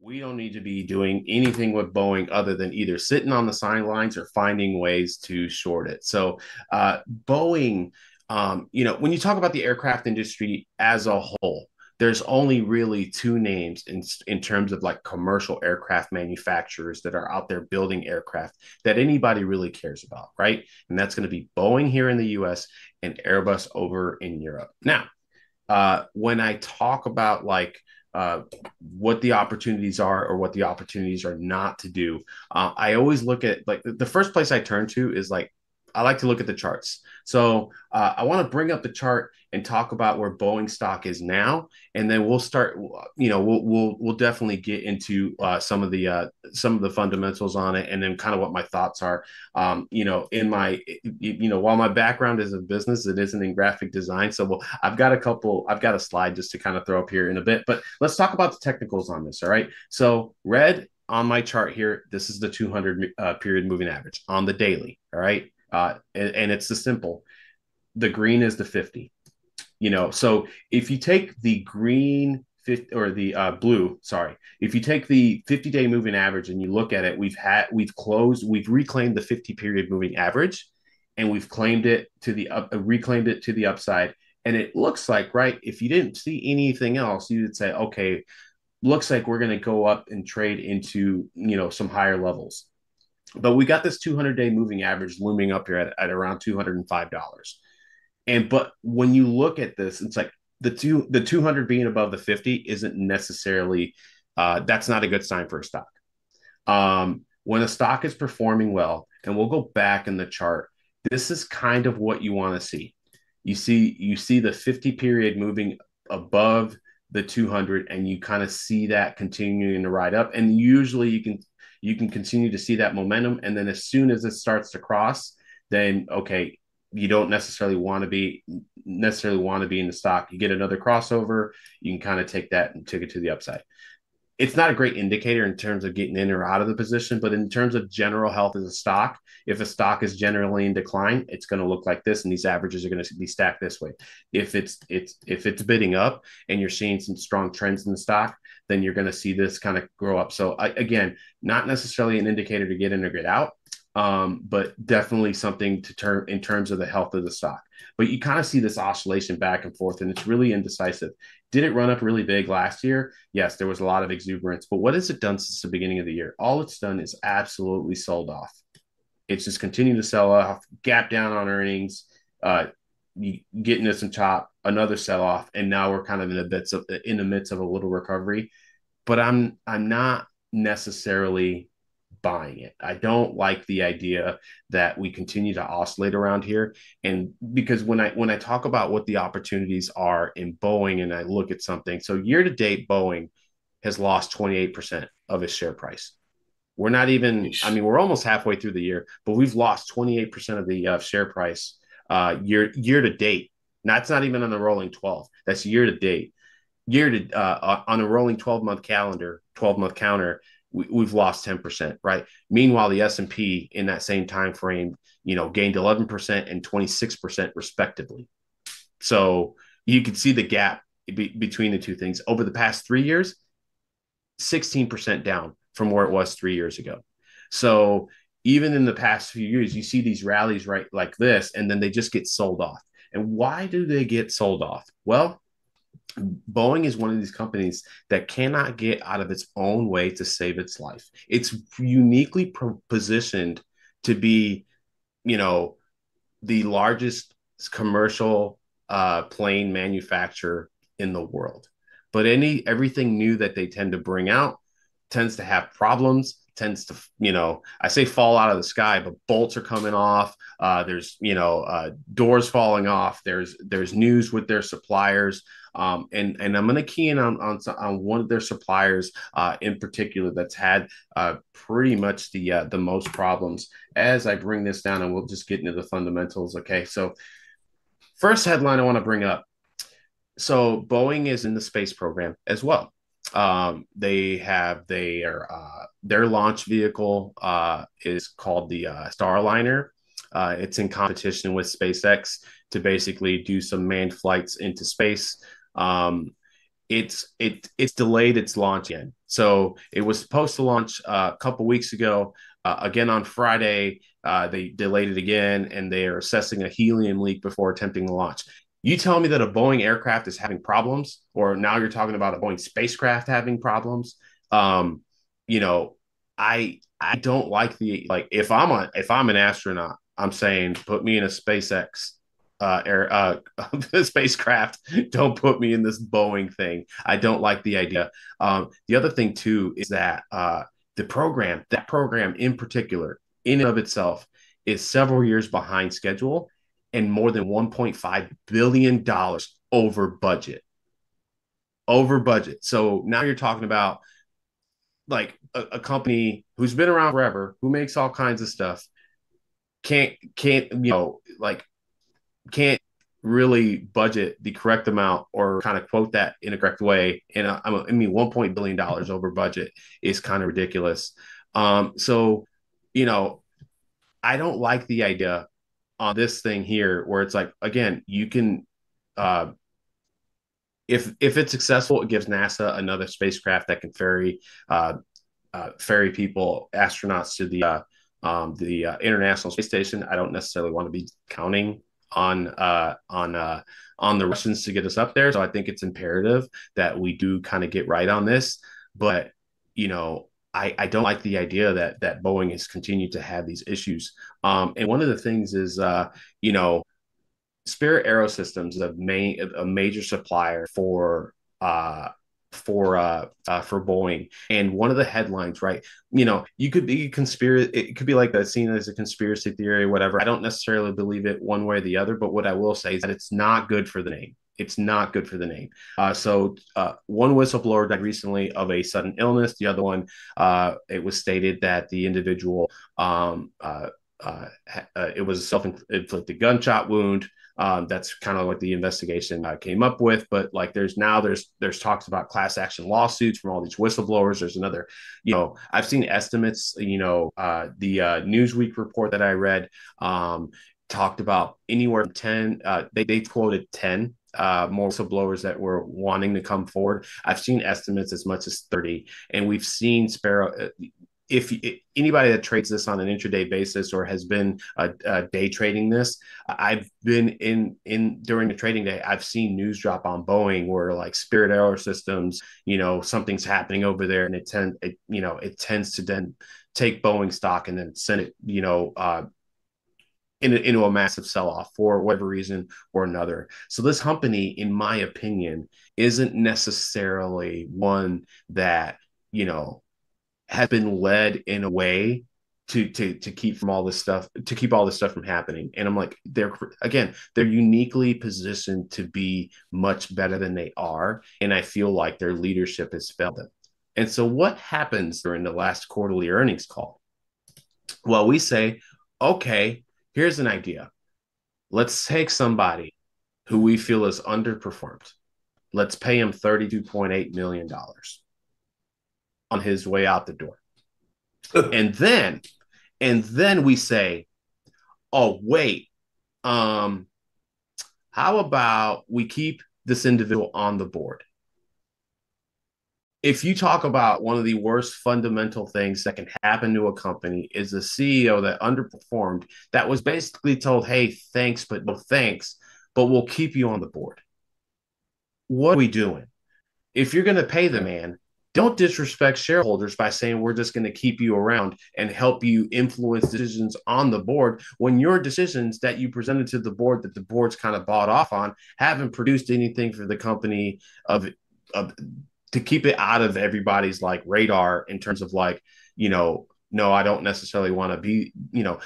We don't need to be doing anything with Boeing other than either sitting on the sidelines or finding ways to short it. So, Boeing, when you talk about the aircraft industry as a whole, there's only really two names in terms of like commercial aircraft manufacturers that are out there building aircraft that anybody really cares about, right? And that's going to be Boeing here in the US and Airbus over in Europe. Now, when I talk about like uh, what the opportunities are or what the opportunities are not to do, I always look at like the first place I turn to is like I like to look at the charts. So I want to bring up the chart and talk about where Boeing stock is now, and then we'll start. We'll definitely get into some of the fundamentals on it, and then kind of what my thoughts are. In my while my background is in business, it isn't in graphic design. So I've got a slide just to kind of throw up here in a bit, but let's talk about the technicals on this. All right. So red on my chart here, this is the 200 period moving average on the daily. All right. And it's the simple. The green is the 50. So if you take the green 50 or the blue, sorry, if you take the 50-day moving average and you look at it, we've reclaimed the 50 period moving average, and we've reclaimed it to the upside. And it looks like, right, if you didn't see anything else, you would say, okay, looks like we're going to go up and trade into, some higher levels. But we got this 200-day moving average looming up here at around $205. But when you look at this, it's like the 200 being above the 50 isn't necessarily that's not a good sign for a stock. When a stock is performing well, and we'll go back in the chart, this is kind of what you want to see. You see the 50 period moving above the 200, and you kind of see that continuing to ride up, and usually you can continue to see that momentum, and then as soon as it starts to cross, then okay, you don't necessarily want to be in the stock. You get another crossover, you can kind of take that and take it to the upside. It's not a great indicator in terms of getting in or out of the position, but in terms of general health as a stock, if a stock is generally in decline, it's going to look like this, and these averages are going to be stacked this way. If it's bidding up and you're seeing some strong trends in the stock, then you're going to see this kind of grow up. So again, not necessarily an indicator to get in or get out, but definitely something to turn in terms of the health of the stock. But you kind of see this oscillation back and forth, and it's really indecisive. Did it run up really big last year? Yes, there was a lot of exuberance. But what has it done since the beginning of the year? All it's done is absolutely sold off. It's just continued to sell off, gap down on earnings, getting us some chop, another sell off, and now we're kind of in the midst of a little recovery. But I'm not necessarily buying it. I don't like the idea that we continue to oscillate around here. And because when I talk about what the opportunities are in Boeing and I look at something, so year to date, Boeing has lost 28% of its share price. We're not even, I mean, we're almost halfway through the year, but we've lost 28% of the share price year to date. That's not even on the rolling 12. That's year to date. On a rolling 12-month counter, we've lost 10%, right? Meanwhile, the S&P in that same time frame, gained 11% and 26% respectively. So you can see the gap between the two things. Over the past 3 years, 16% down from where it was 3 years ago. So even in the past few years, you see these rallies right like this, and then they just get sold off. And why do they get sold off? Well, Boeing is one of these companies that cannot get out of its own way to save its life. It's uniquely positioned to be, you know, the largest commercial plane manufacturer in the world. But everything new that they tend to bring out tends to have problems, tends to, I say fall out of the sky, but bolts are coming off. There's, doors falling off. There's news with their suppliers. And I'm going to key in on one of their suppliers in particular that's had pretty much the most problems. As I bring this down, and we'll just get into the fundamentals. Okay, so first headline I want to bring up. So Boeing is in the space program as well. They have their launch vehicle is called the Starliner. It's in competition with SpaceX to basically do some manned flights into space. it's delayed its launch again. So it was supposed to launch a couple weeks ago. Again on Friday, they delayed it again, and they are assessing a helium leak before attempting the launch. You tell me that a Boeing aircraft is having problems, or now you're talking about a Boeing spacecraft having problems. Um, you know, I don't like the like if I'm an astronaut, I'm saying put me in a SpaceX air spacecraft. Don't put me in this Boeing thing. I don't like the idea. The other thing too is that that program in particular, in and of itself, is several years behind schedule and more than $1.5 billion over budget. Over budget. So now you're talking about like a company who's been around forever, who makes all kinds of stuff, can't like can't really budget the correct amount or kind of quote that in a correct way. And I mean, $1 billion over budget is kind of ridiculous. So, you know, I don't like the idea on this thing here where it's like, again, you can, uh, if it's successful, it gives NASA another spacecraft that can uh, ferry people, astronauts to the International Space Station. I don't necessarily want to be counting on on the Russians to get us up there. So I think it's imperative that we do kind of get right on this. But you know, I don't like the idea that Boeing has continued to have these issues. And one of the things is, you know, Spirit Aerosystems is a major supplier for Boeing. And one of the headlines, right? You know, you could be conspiracy. It could be like a seen as a conspiracy theory or whatever. I don't necessarily believe it one way or the other, but what I will say is that it's not good for the name. It's not good for the name. One whistleblower died recently of a sudden illness. The other one, it was stated that the individual, it was a self-inflicted gunshot wound. That's kind of what the investigation came up with. But like, there's talks about class action lawsuits from all these whistleblowers. There's another, you know, I've seen estimates. You know, the Newsweek report that I read talked about anywhere from 10. They quoted 10 more whistleblowers that were wanting to come forward. I've seen estimates as much as 30, and we've seen Sparrow. If anybody that trades this on an intraday basis or has been day trading this, I've been in during the trading day, I've seen news drop on Boeing where like Spirit Aerosystems, you know, something's happening over there, and it tends to then take Boeing stock and then send it, you know, into a massive sell off for whatever reason or another. So this company, in my opinion, isn't necessarily one that, you know, has been led in a way to keep from all this stuff to keep all this stuff from happening. And I'm like, they're uniquely positioned to be much better than they are, and I feel like their leadership has failed them. And so what happens during the last quarterly earnings call? Well, we say, okay, here's an idea. Let's take somebody who we feel is underperformed. Let's pay him $32.8 million on his way out the door. and then and then we say, oh wait, um, how about we keep this individual on the board? If you talk about one of the worst fundamental things that can happen to a company is a CEO that underperformed, that was basically told, hey, thanks, but no thanks, but we'll keep you on the board. What are we doing? If you're going to pay the man, don't disrespect shareholders by saying we're just going to keep you around and help you influence decisions on the board when your decisions that you presented to the board that the board's kind of bought off on haven't produced anything for the company of to keep it out of everybody's like radar in terms of like, you know, no, I don't necessarily want to be, you know,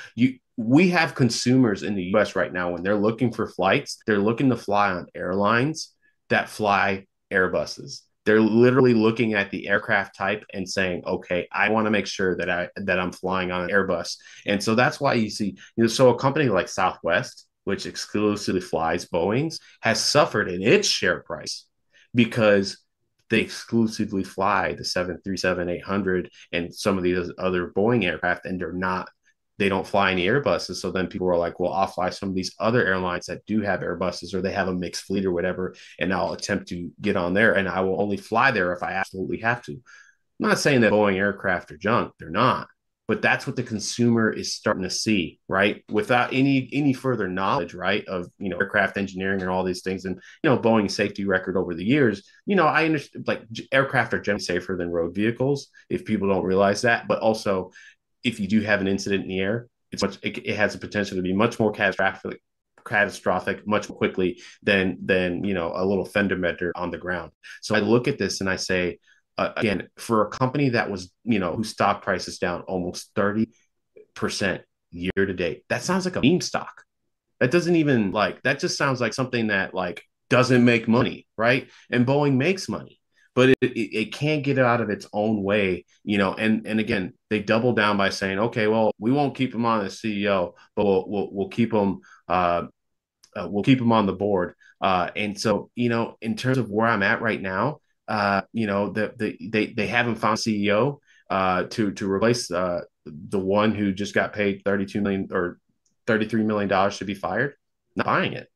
we have consumers in the US right now when they're looking for flights, they're looking to fly on airlines that fly Airbuses. They're literally looking at the aircraft type and saying, okay, I want to make sure that I'm flying on an Airbus. And so that's why you see, you know, so a company like Southwest, which exclusively flies Boeings, has suffered in its share price because they exclusively fly the 737-800 and some of these other Boeing aircraft, and they're not they don't fly any Airbuses. So then people are like, well, I'll fly some of these other airlines that do have Airbuses or they have a mixed fleet or whatever, and I'll attempt to get on there. And I will only fly there if I absolutely have to. I'm not saying that Boeing aircraft are junk. They're not. But that's what the consumer is starting to see, right? Without any further knowledge, right, of aircraft engineering and all these things, and Boeing's safety record over the years. I understand like aircraft are generally safer than road vehicles if people don't realize that. But also, if you do have an incident in the air, it has the potential to be much more catastrophic much more quickly than a little fender bender on the ground. So I look at this and I say, again, for a company that was, whose stock price is down almost 30% year to date, that sounds like a meme stock. That doesn't even like, that just sounds like something that like doesn't make money, right? And Boeing makes money, but it can't get out of its own way, and again, they double down by saying, okay, well, we won't keep him on as CEO, but we'll keep him we'll keep him on the board. And so, in terms of where I'm at right now, they haven't found CEO to replace the one who just got paid 32 million or $33 million to be fired. Not buying it.